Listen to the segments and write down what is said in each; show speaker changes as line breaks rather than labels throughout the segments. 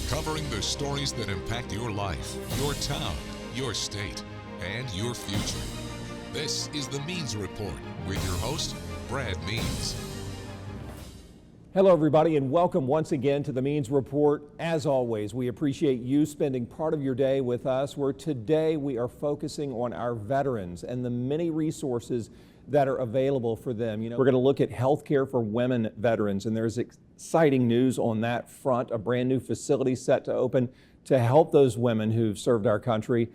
covering the stories that impact your life, your town, your state, and your future. This is the Means Report with your host, Brad Means.
Hello, everybody, and welcome once again to the Means Report. As always, we appreciate you spending part of your day with us, where today we are focusing on our veterans and the many resources that are available for them. We're going to look at health care for women veterans, and there's exciting news on that front. A brand new facility set to open to help those women who've served our country.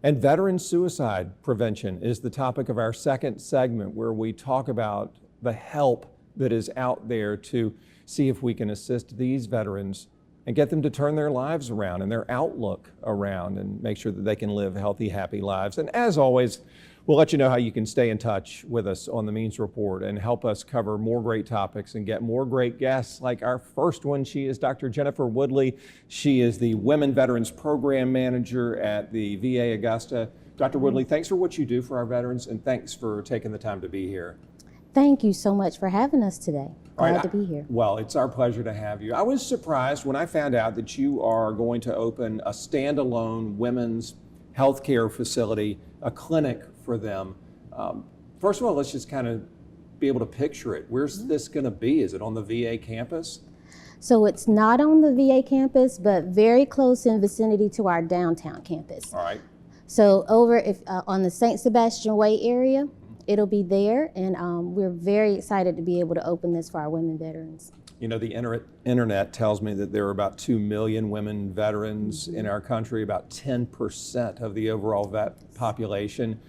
And veteran suicide prevention is the topic of our second segment, where we talk about the help that is out there to see if we can assist these veterans and get them to turn their lives around and their outlook around and make sure that they can live healthy, happy lives. And as always, we'll let you know how you can stay in touch with us on the Means Report and help us cover more great topics and get more great guests like our first one. She is Dr. Jennifer Woodley. She is the Women Veterans Program Manager at the VA Augusta. Dr. Woodley, thanks for what you do for our veterans, and thanks for taking the time to be here.
Thank you so much for having us today. Glad to be here.
Well, it's our pleasure to have you. I was surprised when I found out that you are going to open a standalone women's healthcare facility, a clinic for them. First of all, let's just kind of be able to picture it. Where's this going to be? Is it on the VA campus?
So it's not on the VA campus, but very close in vicinity to our downtown campus.
All right.
So over on the St. Sebastian Way area, it'll be there, and we're very excited to be able to open this for our women veterans.
You know, the internet tells me that there are about 2 million women veterans in our country, about 10% of the overall vet population.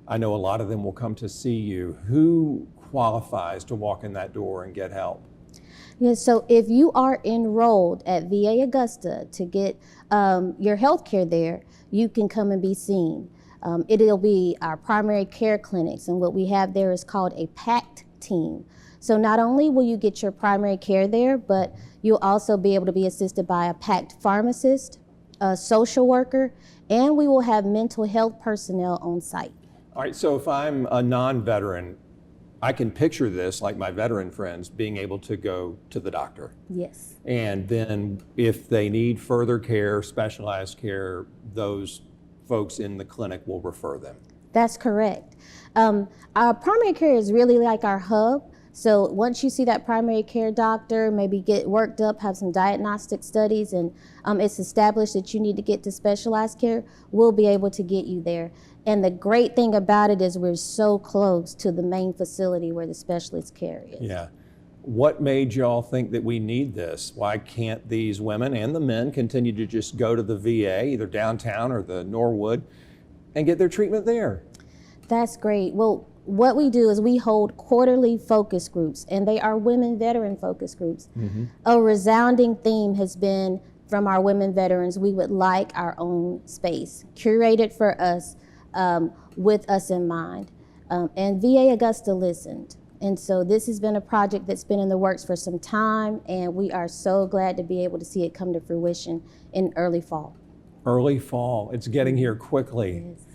I know a lot of them will come to see you. Who qualifies to walk in that door and get help?
Yes, so if you are enrolled at VA Augusta to get your health care there, you can come and be seen. It'll be our primary care clinics, and what we have there is called a PACT team. So not only will you get your primary care there, but you'll also be able to be assisted by a PACT pharmacist, a social worker, and we will have mental health personnel on site.
All right, so if I'm a non-veteran, I can picture this like my veteran friends being able to go to the doctor.
Yes.
And then if they need further care, specialized care, those folks in the clinic will refer them.
That's correct. Our primary care is really like our hub. So once you see that primary care doctor, maybe get worked up, have some diagnostic studies, and it's established that you need to get to specialized care, we'll be able to get you there. And the great thing about it is we're so close to the main facility where the specialist care is.
Yeah. What made y'all think that we need this? Why can't these women and the men continue to just go to the VA, either downtown or the Norwood, and get their treatment there? That's
great. Well, what we do is we hold quarterly focus groups, and they are women veteran focus groups. Mm-hmm. A resounding theme has been from our women veterans, we would like our own space, curated for us, with us in mind. And VA Augusta listened. And so this has been a project that's been in the works for some time, and we are so glad to be able to see it come to fruition in early fall.
Early fall, it's getting here quickly.
Yes.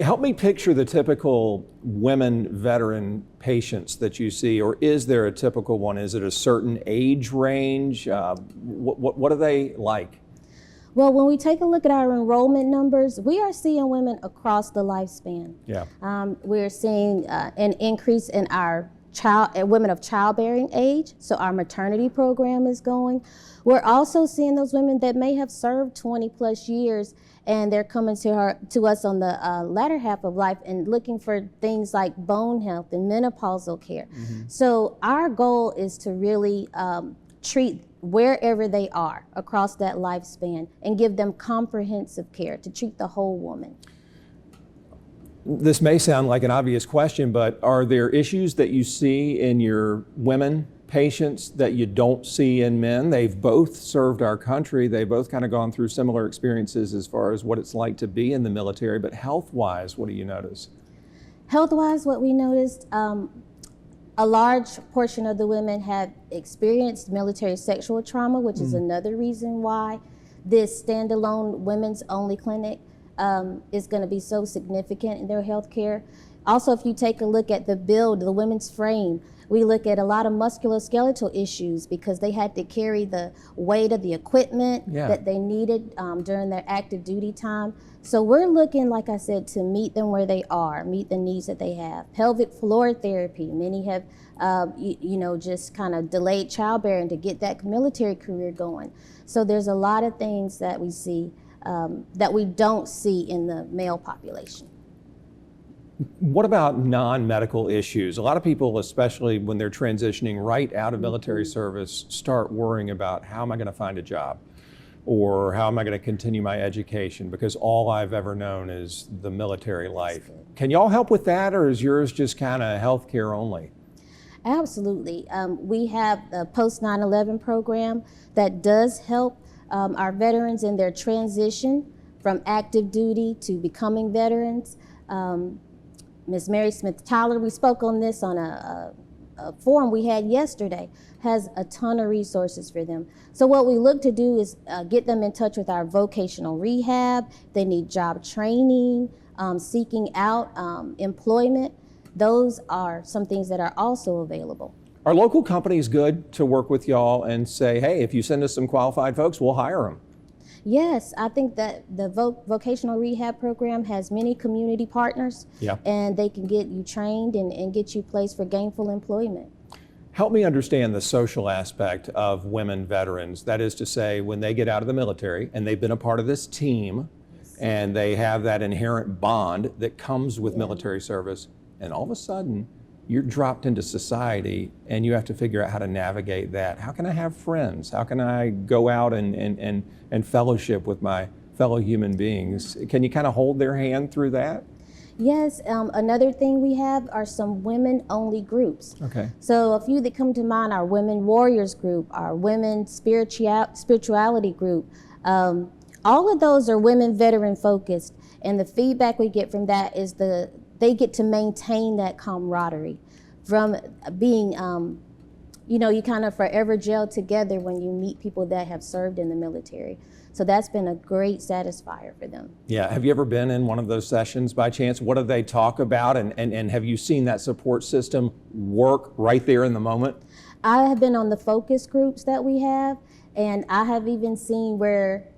Help me picture the typical women veteran patients that you see, or is there a typical one? Is it a certain age range? What are they like?
Well, when we take a look at our enrollment numbers, we are seeing women across the lifespan.
Yeah.
We're seeing an increase in our women of childbearing age, so our maternity program is going. We're also seeing those women that may have served 20 plus years, and they're coming to us on the latter half of life and looking for things like bone health and menopausal care. Mm-hmm. So our goal is to really treat wherever they are across that lifespan and give them comprehensive care to treat the whole woman.
This may sound like an obvious question, but are there issues that you see in your women patients that you don't see in men? They've both served our country. They've both kind of gone through similar experiences as far as what it's like to be in the military, but health-wise, what do you notice?
Health-wise, what we noticed, a large portion of the women have experienced military sexual trauma, which is another reason why this standalone women's only clinic is going to be so significant in their health care. Also, if you take a look at the build, the women's frame, We look at a lot of musculoskeletal issues because they had to carry the weight of the equipment that they needed during their active duty time. So we're looking, like I said, to meet them where they are, meet the needs that they have. Pelvic floor therapy, many have, just kind of delayed childbearing to get that military career going. So there's a lot of things that we see that we don't see in the male population.
What about non-medical issues? A lot of people, especially when they're transitioning right out of military service, start worrying about how am I going to find a job or how am I going to continue my education because all I've ever known is the military life. Can y'all help with that, or is yours just kind of healthcare only?
Absolutely. We have the post 9/11 program that does help our veterans in their transition from active duty to becoming veterans. Ms. Mary Smith Tyler, we spoke on this on a forum we had yesterday, has a ton of resources for them. So what we look to do is get them in touch with our vocational rehab. They need job training, seeking out employment. Those are some things that are also available.
Are local companies good to work with y'all and say, hey, if you send us some qualified folks, we'll hire them?
Yes, I think that the vocational rehab program has many community partners, and they can get you trained and get you placed for gainful employment.
Help me understand the social aspect of women veterans. That is to say, when they get out of the military and they've been a part of this team and they have that inherent bond that comes with military service, and all of a sudden you're dropped into society and you have to figure out how to navigate that. How can I have friends? How can I go out and fellowship with my fellow human beings? Can you kind of hold their hand through that?
Yes, another thing we have are some women-only groups.
Okay.
So a few that come to mind are Women Warriors group, our Women Spirituality group. All of those are women veteran focused, and the feedback we get from that is they get to maintain that camaraderie from being, you kind of forever gel together when you meet people that have served in the military. So that's been a great satisfier for them.
Yeah, have you ever been in one of those sessions by chance? What do they talk about, and have you seen that support system work right there in the moment?
I have been on the focus groups that we have, and I have even seen where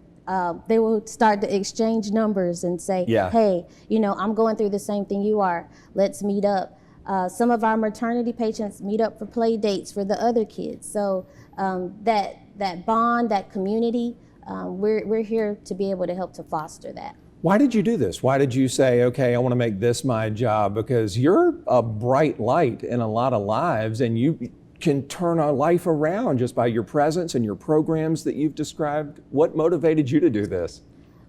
they will start to exchange numbers and say, hey, I'm going through the same thing you are. Let's meet up. Some of our maternity patients meet up for play dates for the other kids. So that bond, that community, we're here to be able to help to foster that.
Why did you do this? Why did you say, okay, I want to make this my job? Because you're a bright light in a lot of lives, and you can turn a life around just by your presence and your programs that you've described. What motivated you to do this?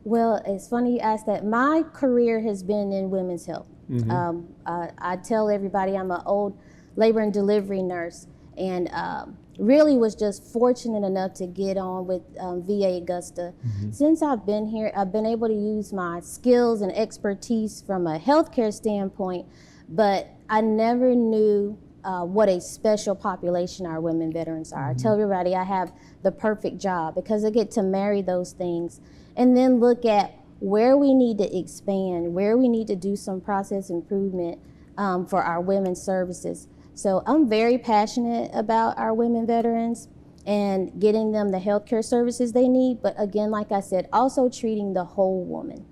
Well, it's funny you asked that. My career has been in women's health. I tell everybody I'm an old labor and delivery nurse, and really was just fortunate enough to get on with VA Augusta. Since I've been here, I've been able to use my skills and expertise from a healthcare standpoint, but I never knew what a special population our women veterans are. I tell everybody I have the perfect job because I get to marry those things and then look at where we need to expand, where we need to do some process improvement for our women's services. So I'm very passionate about our women veterans and getting them the healthcare services they need, but again, like I said, also treating the whole woman.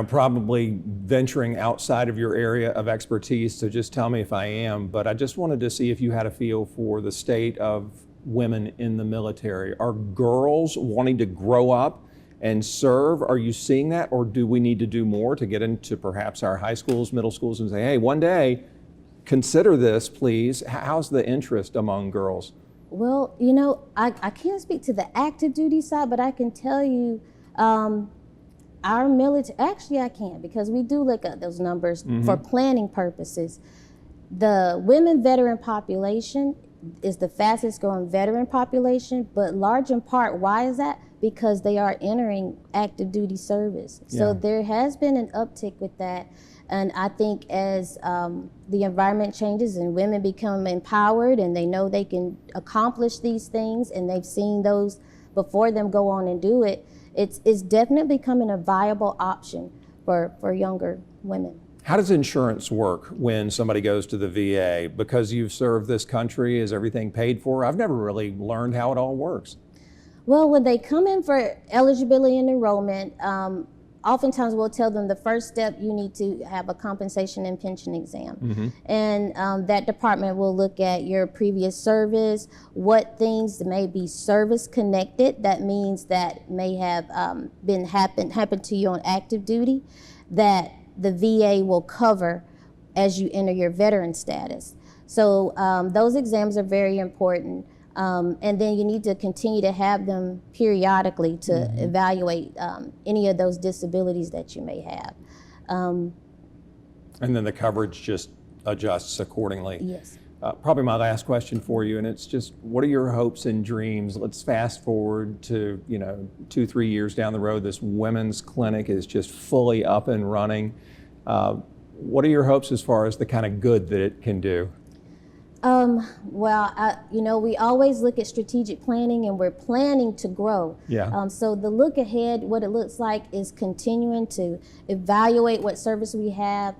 Probably venturing outside of your area of expertise, so just tell me if I am, but I just wanted to see if you had a feel for the state of women in the military. Are girls wanting to grow up and serve? Are you seeing that, or do we need to do more to get into perhaps our high schools, middle schools, and say, hey, one day, consider this, please? How's the interest among girls?
Well, I can't speak to the active duty side, but I can tell you our military, actually I can, because we do look at those numbers for planning purposes. The women veteran population is the fastest growing veteran population, but large in part, why is that? Because they are entering active duty service. So there has been an uptick with that. And I think as the environment changes and women become empowered and they know they can accomplish these things and they've seen those before them go on and do it, it's definitely becoming a viable option for younger women.
How does insurance work when somebody goes to the VA? Because you've served this country, is everything paid for? I've never really learned how it all works.
Well, when they come in for eligibility and enrollment, oftentimes we'll tell them the first step, you need to have a compensation and pension exam. And that department will look at your previous service, what things may be service connected. That means that may have happened to you on active duty that the VA will cover as you enter your veteran status. So those exams are very important. And then you need to continue to have them periodically to evaluate any of those disabilities that you may have.
And then the coverage just adjusts accordingly.
Yes.
Probably my last question for you, and it's just, what are your hopes and dreams? Let's fast forward to 2-3 years down the road. This women's clinic is just fully up and running. What are your hopes as far as the kind of good that it can do?
We always look at strategic planning, and we're planning to grow.
Yeah.
So the look ahead, what it looks like is continuing to evaluate what service we have,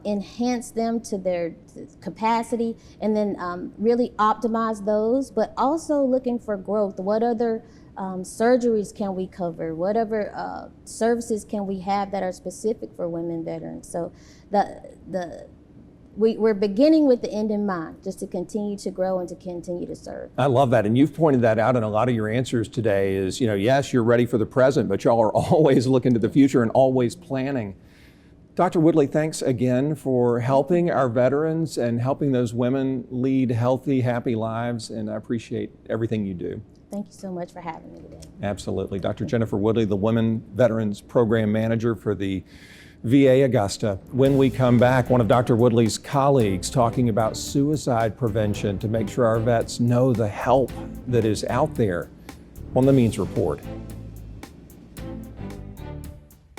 enhance them to their capacity, and then really optimize those, but also looking for growth. What other surgeries can we cover? Whatever services can we have that are specific for women veterans? So we're beginning with the end in mind, just to continue to grow and to continue to serve.
I love that, and you've pointed that out in a lot of your answers today is, yes, you're ready for the present, but y'all are always looking to the future and always planning. Dr. Woodley, thanks again for helping our veterans and helping those women lead healthy, happy lives, and I appreciate everything you do.
Thank you so much for having me today.
Absolutely. Dr. Jennifer Woodley, the Women Veterans Program Manager for the VA Augusta. When we come back, one of Dr. Woodley's colleagues talking about suicide prevention to make sure our vets know the help that is out there on the Means Report.